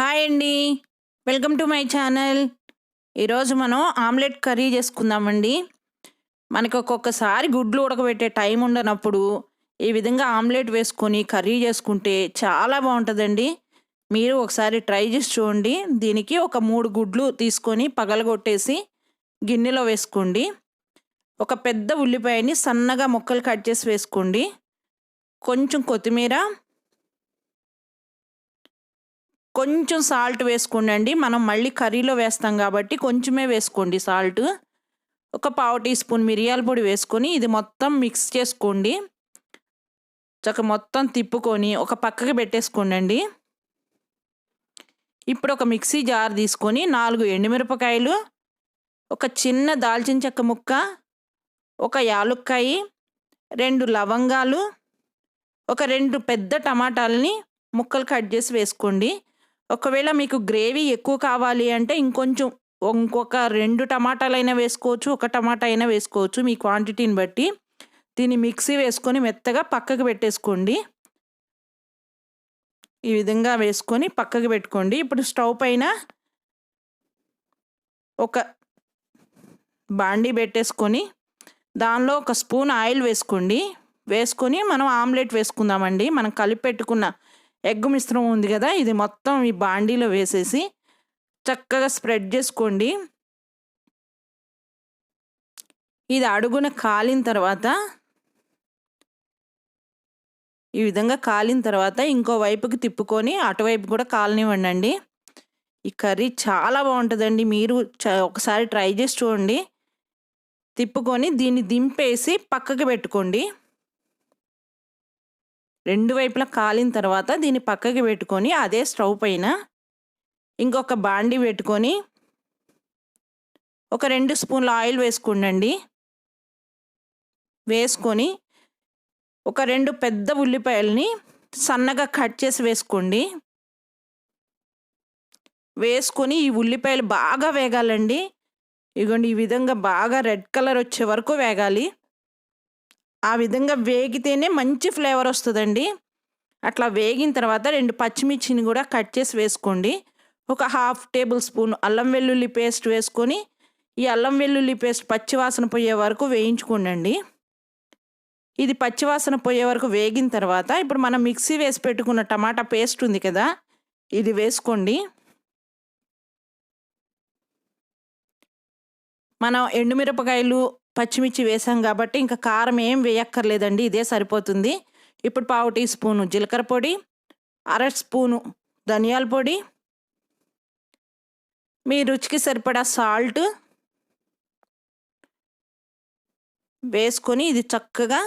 Hi అండి. Welcome to my channel. ఈరోజు మనం ఆమ్లెట్ కర్రీ చేసుకుందామండి. మనకు ఒక్కొక్కసారి గుడ్లు ఉడకబెట్టే టైం ఉండనప్పుడు ఈ విధంగా ఆమ్లెట్ వేసుకొని కర్రీ చేసుకుంటే చాలా బాగుంటుందండి. మీరు ఒకసారి ట్రై చేసి చూడండి. దీనికి ఒక 3 గుడ్లు తీసుకొని పగలగొట్టేసి గిన్నెలో వేసుకోండి. ఒక పెద్ద ఉల్లిపాయని సన్నగా ముక్కలు కట్ చేసి వేసుకోండి. కొంచెం కొత్తిమీర, కొంచెం సాల్ట్ వేసుకోండి. మనం మళ్ళీ కర్రీలో వేస్తాం కాబట్టి కొంచెమే వేసుకోండి సాల్ట్. ఒక పావు టీ స్పూన్ మిరియాల పొడి వేసుకొని ఇది మొత్తం మిక్స్ చేసుకోండి. మొత్తం తిప్పుకొని ఒక పక్కకి పెట్టేసుకోండి. ఇప్పుడు ఒక మిక్సీ జార్ తీసుకొని 4 ఎండుమిరపకాయలు, ఒక చిన్న దాల్చిన చెక్క ముక్క, ఒక యాలుక్కాయ, 2 లవంగాలు, ఒక 2 పెద్ద టమాటాలని ముక్కలు కట్ చేసి వేసుకోండి. ఒకవేళ మీకు గ్రేవీ ఎక్కువ కావాలి అంటే ఇంకొక 2 టమాటాలైనా వేసుకోవచ్చు, ఒక టమాటా అయినా వేసుకోవచ్చు మీ క్వాంటిటీని బట్టి. దీన్ని మిక్సీ వేసుకొని మెత్తగా పక్కకు పెట్టేసుకోండి. ఈ విధంగా వేసుకొని పక్కకు పెట్టుకోండి. ఇప్పుడు స్టవ్ పైన ఒక బాండీ పెట్టేసుకొని దానిలో ఒక స్పూన్ ఆయిల్ వేసుకోండి. వేసుకొని మనం ఆమ్లెట్ వేసుకుందామండి. మనం కలిపి పెట్టుకున్న ఎగ్ మిశ్రమం ఉంది కదా, ఇది మొత్తం ఈ బాండీలో వేసేసి చక్కగా స్ప్రెడ్ చేసుకోండి. ఇది అడుగున కాలిన తర్వాత ఈ విధంగా కాలిన తర్వాత ఇంకో వైపుకి తిప్పుకొని అటువైపు కూడా కాలనివ్వండి. ఈ కర్రీ చాలా బాగుంటుందండి. మీరు ఒకసారి ట్రై చేసి చూడండి. తిప్పుకొని దీన్ని దింపేసి పక్కకి పెట్టుకోండి. 2 వైపులా కాలిన తర్వాత దీన్ని పక్కకి పెట్టుకొని అదే స్టవ్ పైన ఇంకొక బాండీ పెట్టుకొని ఒక 2 స్పూన్ల ఆయిల్ వేసుకోండి. వేసుకొని ఒక 2 పెద్ద ఉల్లిపాయలని సన్నగా కట్ చేసి వేసుకోండి. వేసుకొని ఈ ఉల్లిపాయలు బాగా వేగాలండి. ఇగోండి ఈ విధంగా బాగా రెడ్ కలర్ వచ్చే వరకు వేగాలి. ఆ విధంగా వేగితేనే మంచి ఫ్లేవర్ వస్తుందండి. అట్లా వేగిన తర్వాత 2 పచ్చిమిర్చిని కూడా కట్ చేసి వేసుకోండి. ఒక 1/2 టేబుల్ స్పూన్ అల్లం వెల్లుల్లి పేస్ట్ వేసుకొని ఈ అల్లం వెల్లుల్లి పేస్ట్ పచ్చివాసన పోయే వరకు వేయించుకోండి. ఇది పచ్చివాసన పోయే వరకు వేగిన తర్వాత ఇప్పుడు మనం మిక్సీ వేసి పెట్టుకున్న టమాటా పేస్ట్ ఉంది కదా, ఇది వేసుకోండి. మనం ఎండుమిరపకాయలు, పచ్చిమిర్చి వేసాం కాబట్టి ఇంకా కారం ఏం వేయక్కర్లేదండి, ఇదే సరిపోతుంది. ఇప్పుడు పావు టీ స్పూను జీలకర్ర పొడి, 1/2 స్పూను ధనియాల పొడి, మీ రుచికి సరిపడా సాల్ట్ వేసుకొని ఇది చక్కగా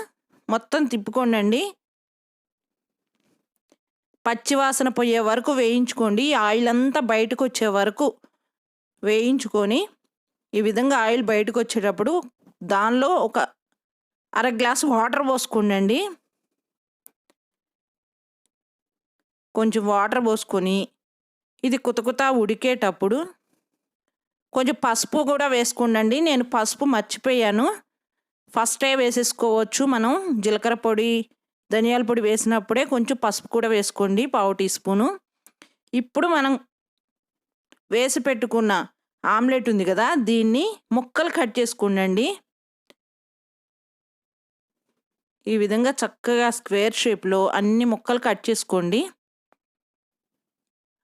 మొత్తం తిప్పుకోండి. పచ్చివాసన పోయే వరకు వేయించుకోండి. ఆయిల్ అంతా బయటకు వచ్చే వరకు వేయించుకొని ఈ విధంగా ఆయిల్ బయటకు వచ్చేటప్పుడు దానిలో ఒక 1/2 గ్లాసు వాటర్ పోసుకోండి. కొంచెం వాటర్ పోసుకొని ఇది కుతకుతా ఉడికేటప్పుడు కొంచెం పసుపు కూడా వేసుకోండి. నేను పసుపు మర్చిపోయాను, ఫస్టే వేసేసుకోవచ్చు. మనం జీలకర్ర పొడి, ధనియాల పొడి వేసినప్పుడే కొంచెం పసుపు కూడా వేసుకోండి, పావు టీ స్పూను. ఇప్పుడు మనం వేసి పెట్టుకున్న ఆమ్లెట్ ఉంది కదా, దీన్ని ముక్కలు కట్ చేసుకోండి. ఈ విధంగా చక్కగా స్క్వేర్ షేప్లో అన్ని ముక్కలు కట్ చేసుకోండి.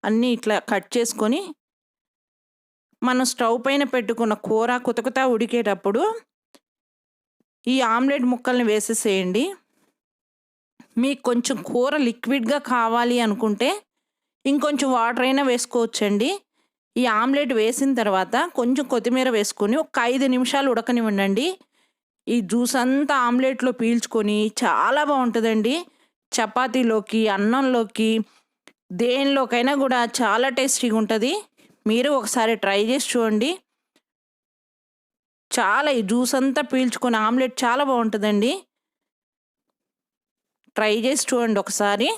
అన్నీ ఇట్లా కట్ చేసుకొని మనం స్టవ్ పైన పెట్టుకున్న కూర కుతకుతా ఉడికేటప్పుడు ఈ ఆమ్లెట్ ముక్కల్ని వేసేసేయండి. మీకు కొంచెం కూర లిక్విడ్గా కావాలి అనుకుంటే ఇంకొంచెం వాటర్ అయినా వేసుకోవచ్చండి. ఈ ఆమ్లెట్ వేసిన తర్వాత కొంచెం కొత్తిమీర వేసుకొని ఒక 5 నిమిషాలు ఉడకనివ్వండి. ఈ జ్యూస్ అంతా ఆమ్లెట్లో పీల్చుకొని చాలా బాగుంటుందండి. చపాతీలోకి, అన్నంలోకి, దేనిలోకైనా కూడా చాలా టేస్టీగా ఉంటుంది. మీరు ఒకసారి ట్రై చేసి చూడండి. ఈ జ్యూస్ అంతా పీల్చుకొని ఆమ్లెట్ చాలా బాగుంటుందండి. ట్రై చేసి చూడండి ఒకసారి.